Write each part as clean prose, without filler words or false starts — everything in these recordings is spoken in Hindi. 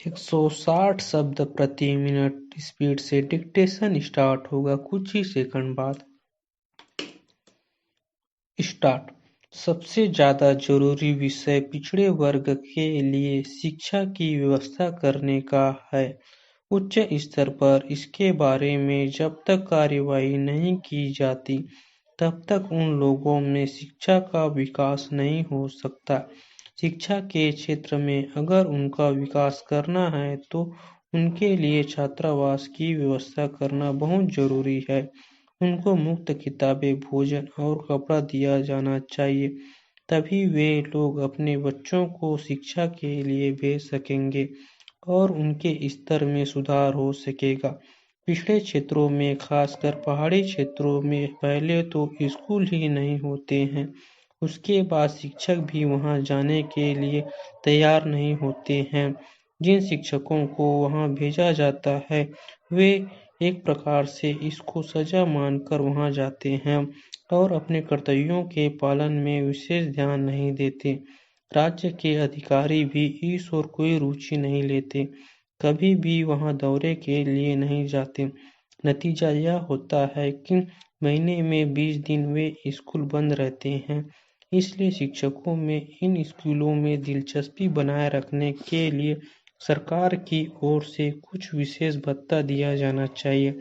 160 शब्द प्रति मिनट स्पीड से डिक्टेशन स्टार्ट होगा कुछ ही सेकंड बाद। स्टार्ट। सबसे ज्यादा जरूरी विषय पिछड़े वर्ग के लिए शिक्षा की व्यवस्था करने का है। उच्च स्तर पर इसके बारे में जब तक कार्यवाही नहीं की जाती तब तक उन लोगों में शिक्षा का विकास नहीं हो सकता। शिक्षा के क्षेत्र में अगर उनका विकास करना है तो उनके लिए छात्रावास की व्यवस्था करना बहुत जरूरी है। उनको मुफ्त किताबें, भोजन और कपड़ा दिया जाना चाहिए, तभी वे लोग अपने बच्चों को शिक्षा के लिए भेज सकेंगे और उनके स्तर में सुधार हो सकेगा। पिछड़े क्षेत्रों में, खासकर पहाड़ी क्षेत्रों में पहले तो स्कूल ही नहीं होते हैं, उसके बाद शिक्षक भी वहां जाने के लिए तैयार नहीं होते हैं। जिन शिक्षकों को वहां भेजा जाता है वे एक प्रकार से इसको सजा मानकर वहां जाते हैं और अपने कर्तव्यों के पालन में विशेष ध्यान नहीं देते। राज्य के अधिकारी भी इस ओर कोई रुचि नहीं लेते, कभी भी वहां दौरे के लिए नहीं जाते। नतीजा यह होता है कि महीने में 20 दिन वे स्कूल बंद रहते हैं। इसलिए शिक्षकों में इन स्कूलों में दिलचस्पी बनाए रखने के लिए सरकार की ओर से कुछ विशेष भत्ता दिया जाना चाहिए,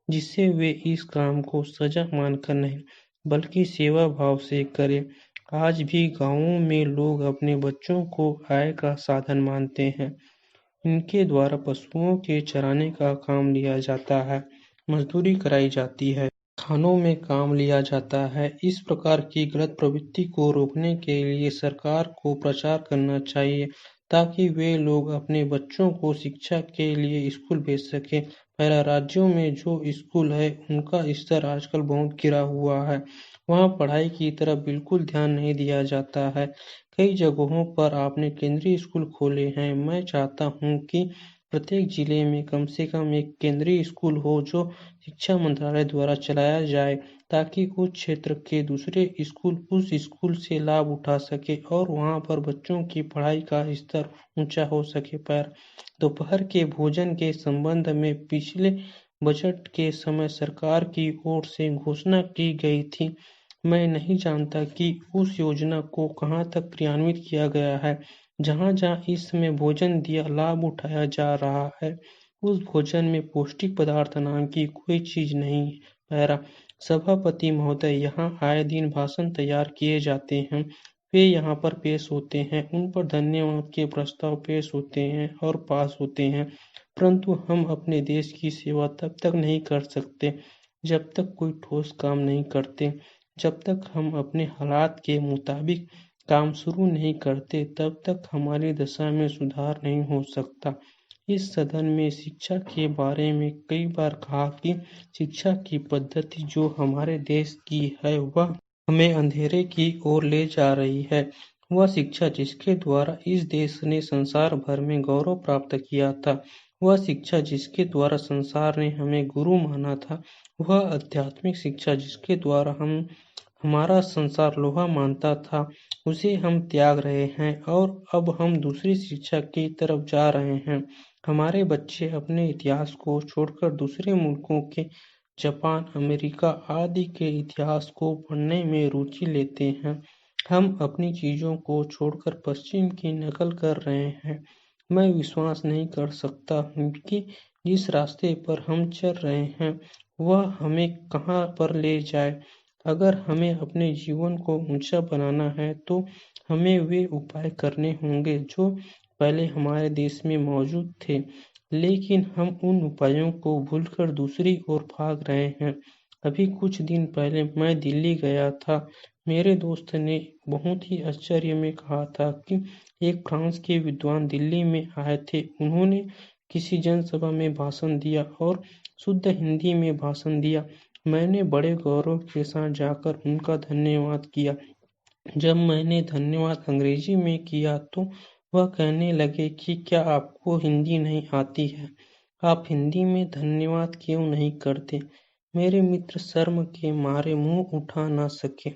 जिससे वे इस काम को सजा मानकर नहीं बल्कि सेवा भाव से करें। आज भी गांवों में लोग अपने बच्चों को आय का साधन मानते हैं। इनके द्वारा पशुओं के चराने का काम लिया जाता है, मजदूरी कराई जाती है, खानों में काम लिया जाता है। इस प्रकार की गलत प्रवृत्ति को रोकने के लिए सरकार को प्रचार करना चाहिए ताकि वे लोग अपने बच्चों को शिक्षा के लिए स्कूल भेज सकें। पहला, राज्यों में जो स्कूल है उनका स्तर आजकल बहुत गिरा हुआ है। वहाँ पढ़ाई की तरफ बिल्कुल ध्यान नहीं दिया जाता है। कई जगहों पर आपने केंद्रीय स्कूल खोले हैं। मैं चाहता हूँ कि प्रत्येक जिले में कम से कम एक केंद्रीय स्कूल हो जो शिक्षा मंत्रालय द्वारा चलाया जाए, ताकि कुछ क्षेत्र के दूसरे स्कूल उस स्कूल से लाभ उठा सके और वहां पर बच्चों की पढ़ाई का स्तर ऊंचा हो सके। पर दोपहर के भोजन के संबंध में पिछले बजट के समय सरकार की ओर से घोषणा की गई थी। मैं नहीं जानता कि उस योजना को कहां तक क्रियान्वित किया गया है। जहां जहां इस समय भोजन दिया लाभ उठाया जा रहा है, उस भोजन में पौष्टिक पदार्थ नाम की कोई चीज नहीं। पैरा। सभापति महोदय, यहाँ आए दिन भाषण तैयार किए जाते हैं, वे यहाँ पर पेश होते हैं, उन पर धन्यवाद के प्रस्ताव पेश होते हैं और पास होते हैं, परंतु हम अपने देश की सेवा तब तक नहीं कर सकते जब तक कोई ठोस काम नहीं करते। जब तक हम अपने हालात के मुताबिक काम शुरू नहीं करते तब तक हमारी दशा में सुधार नहीं हो सकता। इस सदन में शिक्षा के बारे में कई बार कहा कि शिक्षा की पद्धति जो हमारे देश की है वह हमें अंधेरे की ओर ले जा रही है। वह शिक्षा जिसके द्वारा इस देश ने संसार भर में गौरव प्राप्त किया था, वह शिक्षा जिसके द्वारा संसार ने हमें गुरु माना था, वह आध्यात्मिक शिक्षा जिसके द्वारा हमारा संसार लोहा मानता था, उसे हम त्याग रहे हैं और अब हम दूसरी शिक्षा की तरफ जा रहे हैं। हमारे बच्चे अपने इतिहास को छोड़कर दूसरे मुल्कों के, जापान, अमेरिका आदि के इतिहास को पढ़ने में रुचि लेते हैं। हम अपनी चीजों को छोड़कर पश्चिम की नकल कर रहे हैं। मैं विश्वास नहीं कर सकता हूँ कि जिस रास्ते पर हम चल रहे हैं वह हमें कहाँ पर ले जाए। अगर हमें अपने जीवन को ऊंचा बनाना है तो हमें वे उपाय करने होंगे जो पहले हमारे देश में मौजूद थे, लेकिन हम उन उपायों को भूलकर दूसरी ओर भाग रहे हैं। अभी कुछ दिन पहले मैं दिल्ली गया था। मेरे दोस्त ने बहुत ही आश्चर्य में कहा था कि एक फ्रांस के विद्वान दिल्ली में आए थे। उन्होंने किसी जनसभा में भाषण दिया और शुद्ध हिंदी में भाषण दिया। मैंने बड़े गौरव के साथ जाकर उनका धन्यवाद किया। जब मैंने धन्यवाद अंग्रेजी में किया तो वह कहने लगे कि क्या आपको हिंदी नहीं आती है? आप हिंदी में धन्यवाद क्यों नहीं करते? मेरे मित्र शर्म के मारे मुंह उठा न सके।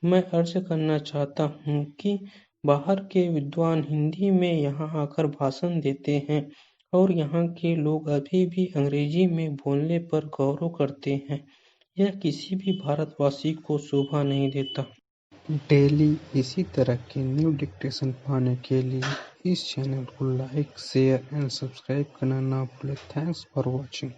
मैं अर्ज करना चाहता हूँ कि बाहर के विद्वान हिंदी में यहाँ आकर भाषण देते हैं और यहाँ के लोग अभी भी अंग्रेजी में बोलने पर गौरव करते हैं। यह किसी भी भारतवासी को शोभा नहीं देता। डेली इसी तरह के न्यू डिक्टेशन पाने के लिए इस चैनल को लाइक, शेयर एंड सब्सक्राइब करना ना भूलें। Thanks for watching.